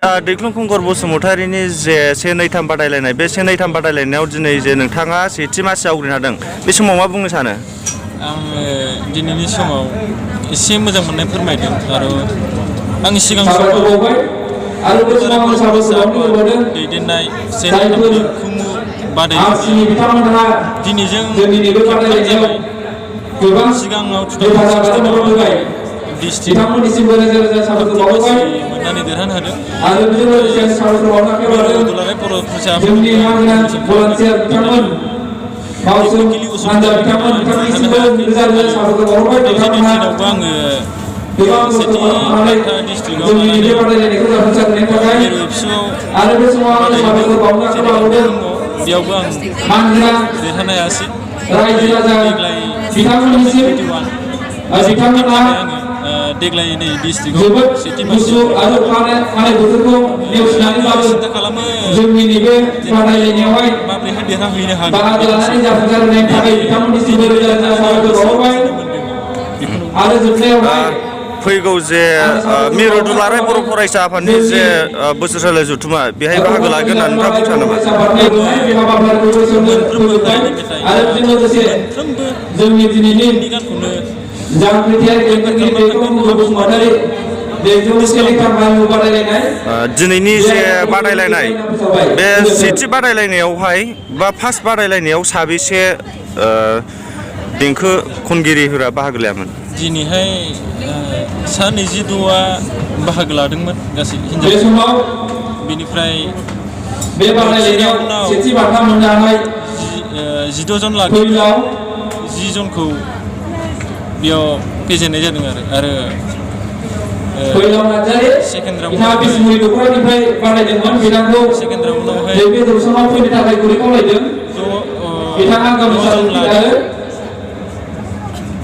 दैख्लुं खुंगुर बसुमतारिनि जे से नैथाम बादायलायनाय बे से नैथाम बादायलायनायाव दिनै जे नोंथाङा सेथि मासि आवग्रिनो हादों बे समाव मा बुंनो सानो? आङो दिनैनि समाव एसे मोजां मोननाय फोरमायदों आरो आंनि सिगां समाव दैदेननाय से नैथामनि खुंगु बादायलायनाया दिनैजों खेबथाम जाबाय। सिगाङाव 2016 डिस्ट्रिक्ट मोननानै देरहानो हादों दुलाराय बर' फरायसा दिनावबो आङो सेथि बाक्सा डिस्ट्रिक्टआव बेयावबो आं देरहानो हायासै। देग्लाय नै डिस्ट्रिक्टआव सेथि मासि सिन्था खालामो माबोरैहाय देरहाहैनो हागोन फैगौ जे मिरु दुलाराय बर' फरायसा आफादनि जे बोसोरसालि जथुमा बेहाय बाहागो लागोन होननानै नोंथाङा बुंनो सानो नामा? दिनैनि जे बादायलायनाय बे सेथि बादायलायनायावहाय बा फार्स्ट बादायलायनायाव साबेसे देंखो खनगिरिफोरा बाहागो लायामोन? दिनैहाय सा 26आ बाहागो लादोंमोन गासै हिन्जाव। बेनिफ्राय बे बादायलायनायाव सेथि बान्था मोननो हानाय 16 जन लाखियो 10 जनखौ बेयाव फेजेननाय जादों आरो सेकेन्ड राउन्डआवहाय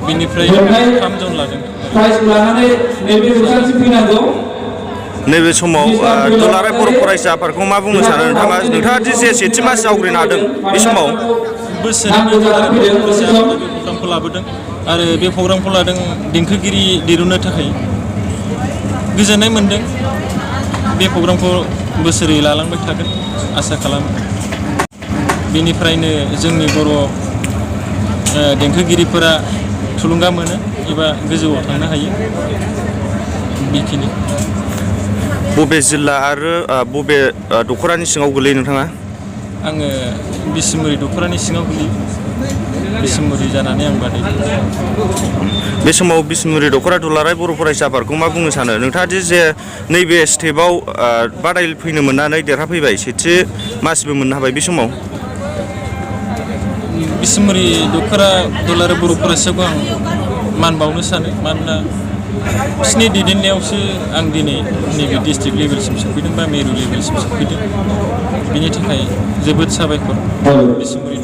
बेनिफ्राय 3 जन लादों। नैबे समाव दुलाराय बर' फरायसा आफादखौ मा बुंनो सानो नोंथाङा दि जे सेथि मासि आवग्रिनो हादों बे समाव? बोसोरैनो दुलाराय बर' फरायसा आफादा बे प्रग्रामखौ लाबोदों आरो बे प्रग्रामखौ लादों देंखोगिरि दिरुननो थाखाय। गोजोननाय मोनदों। बे प्रग्रामखौ बोसोरै लालांबाय थागोन आसा खालामो। बेनिफ्रायनो जोंनि बर' देंखोगिरिफोरा थुलुंगा मोनो एबा गोजौआव थांनो हायो। बेखिनि। बबे जिल्ला आरो बबे दख'रानि सिङाव गोलैयो नोंथाङा? आङो बिसमुरि दख'रानि सिङाव गोलैयो। बिसमुरि जानानै आं बादायदों। बे समाव बिसमुरि दख'रा दुलाराय बर' फरायसा आफादखौ मा बुंनो सानो? नोंथाङा दि जे नैबे स्टेपआव बादायफैनो मोननानै देरहाफैबाय सेथि मासिबो मोननो हाबाय बे समाव? बिसमुरि दख'रा दुलाराय बर' फरायसाखौ आं मान बावनो सानो। मानोना बिसिनि दैदेननायावसो आं दिनै नैबे डिस्ट्रिक्ट लेभेलसिम सफैदों बा मिरु लेभेलसिम सफैदों। बिनि थाखाय जोबोद साबायखर बिसमुरि